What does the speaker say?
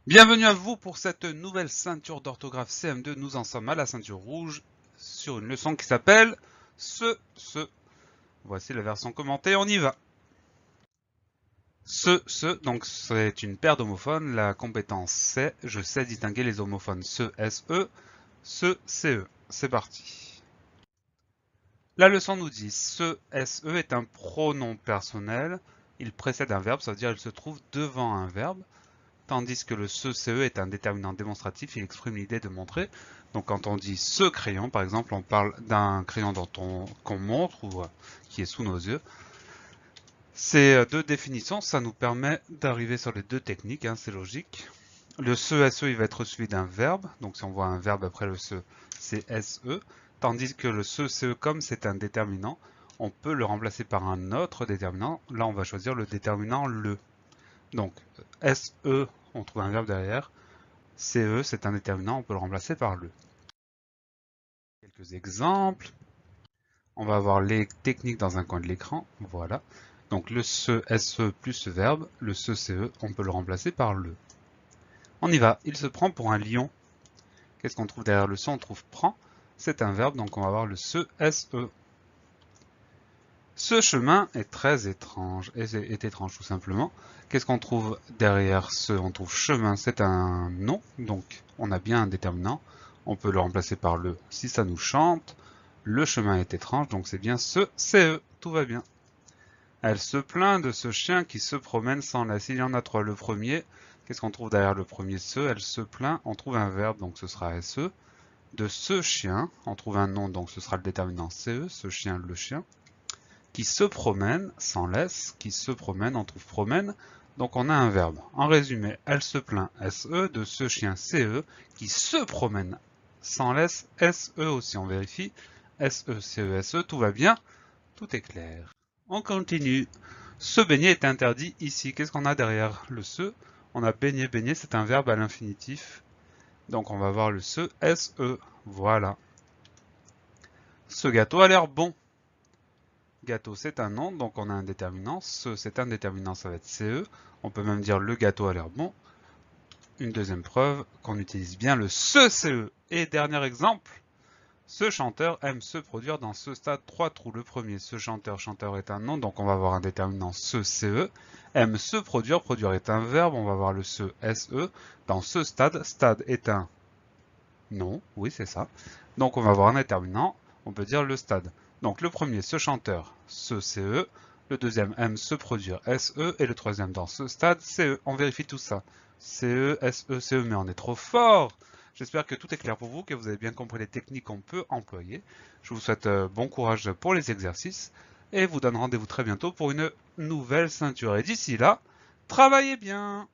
Bienvenue à vous pour cette nouvelle ceinture d'orthographe CM2. Nous en sommes à la ceinture rouge sur une leçon qui s'appelle ce. Voici la version commentée, on y va. Donc c'est une paire d'homophones. La compétence c'est je sais distinguer les homophones SE, CE. C'est parti. La leçon nous dit SE est un pronom personnel. Il précède un verbe, ça veut dire il se trouve devant un verbe. Tandis que le CE est un déterminant démonstratif, il exprime l'idée de montrer. Donc quand on dit ce crayon, par exemple, on parle d'un crayon qu'on montre ou qui est sous nos yeux. Ces deux définitions, ça nous permet d'arriver sur les deux techniques, c'est logique. Le SE, il va être suivi d'un verbe, donc si on voit un verbe après le SE, c'est SE. Tandis que le CE, comme c'est un déterminant, on peut le remplacer par un autre déterminant. Là, on va choisir le déterminant le. Donc, SE, on trouve un verbe derrière. CE, c'est un déterminant, on peut le remplacer par le. Quelques exemples. On va avoir les techniques dans un coin de l'écran. Voilà. Donc, le SE plus ce verbe, le CE, on peut le remplacer par le. On y va. Il se prend pour un lion. Qu'est-ce qu'on trouve derrière le se? On trouve prend. C'est un verbe, donc on va avoir le SE. Ce chemin est très étrange, est étrange tout simplement. Qu'est-ce qu'on trouve derrière ce? On trouve chemin, c'est un nom, donc on a bien un déterminant. On peut le remplacer par le si ça nous chante. Le chemin est étrange, donc c'est bien ce CE, tout va bien. Elle se plaint de ce chien qui se promène sans laisse. Il y en a trois. Le premier, qu'est-ce qu'on trouve derrière le premier se? Elle se plaint, on trouve un verbe, donc ce sera SE. De ce chien, on trouve un nom, donc ce sera le déterminant CE, ce chien, le chien. Qui se promène, sans laisse, qui se promène, on trouve promène, donc on a un verbe. En résumé, elle se plaint SE de ce chien CE qui se promène sans laisse SE aussi, on vérifie. SE, CE, SE, tout va bien, tout est clair. On continue. Se baigner est interdit ici. Qu'est-ce qu'on a derrière le se? On a baigner, baigner, c'est un verbe à l'infinitif. Donc on va voir le se, SE, voilà. Ce gâteau a l'air bon. Gâteau, c'est un nom, donc on a un déterminant. Ce, c'est un déterminant, ça va être CE. On peut même dire le gâteau a l'air bon. Une deuxième preuve qu'on utilise bien le CE. Et dernier exemple, ce chanteur aime se produire dans ce stade 3 trous. Le premier, ce chanteur, chanteur est un nom, donc on va avoir un déterminant CE. Aime se produire, produire est un verbe, on va avoir le SE. Dans ce stade, stade est un nom, oui c'est ça. Donc on va avoir un déterminant, on peut dire le stade. Donc le premier, ce chanteur, ce CE. Le deuxième, aime se produire, SE. Et le troisième, dans ce stade, CE. On vérifie tout ça. CE, SE, CE, mais on est trop fort. J'espère que tout est clair pour vous, que vous avez bien compris les techniques qu'on peut employer. Je vous souhaite bon courage pour les exercices et vous donne rendez-vous très bientôt pour une nouvelle ceinture. Et d'ici là, travaillez bien!